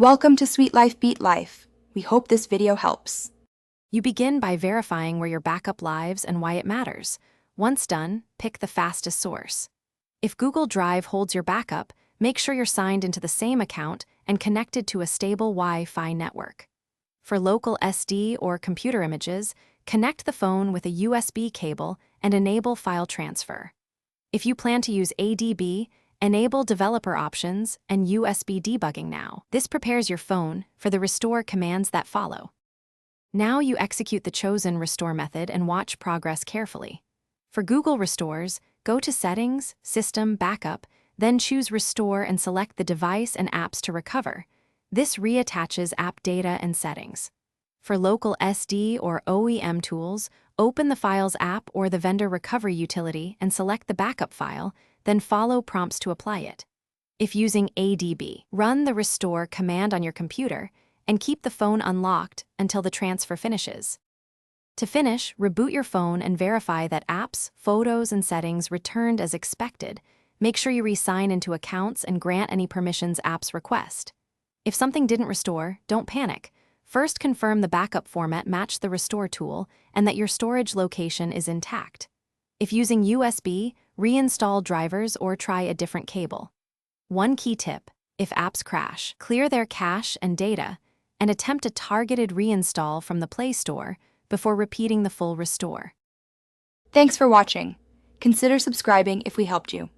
Welcome to Sweet Life Beat Life. We hope this video helps. You begin by verifying where your backup lives and why it matters. Once done, pick the fastest source. If Google Drive holds your backup, make sure you're signed into the same account and connected to a stable Wi-Fi network. For local SD or computer images, connect the phone with a USB cable and enable file transfer. If you plan to use ADB, enable developer options and USB debugging now. This prepares your phone for the restore commands that follow. Now you execute the chosen restore method and watch progress carefully. For Google Restores, go to Settings, System, Backup, then choose Restore and select the device and apps to recover. This reattaches app data and settings. For local SD or OEM tools, open the Files app or the vendor recovery utility and select the backup file, then follow prompts to apply it. If using ADB, run the restore command on your computer and keep the phone unlocked until the transfer finishes. To finish, reboot your phone and verify that apps, photos, and settings returned as expected. Make sure you re-sign into accounts and grant any permissions apps request. If something didn't restore, don't panic. First, confirm the backup format matched the restore tool and that your storage location is intact. If using USB, reinstall drivers or try a different cable. One key tip: if apps crash, clear their cache and data and attempt a targeted reinstall from the Play Store before repeating the full restore. Thanks for watching. Consider subscribing if we helped you.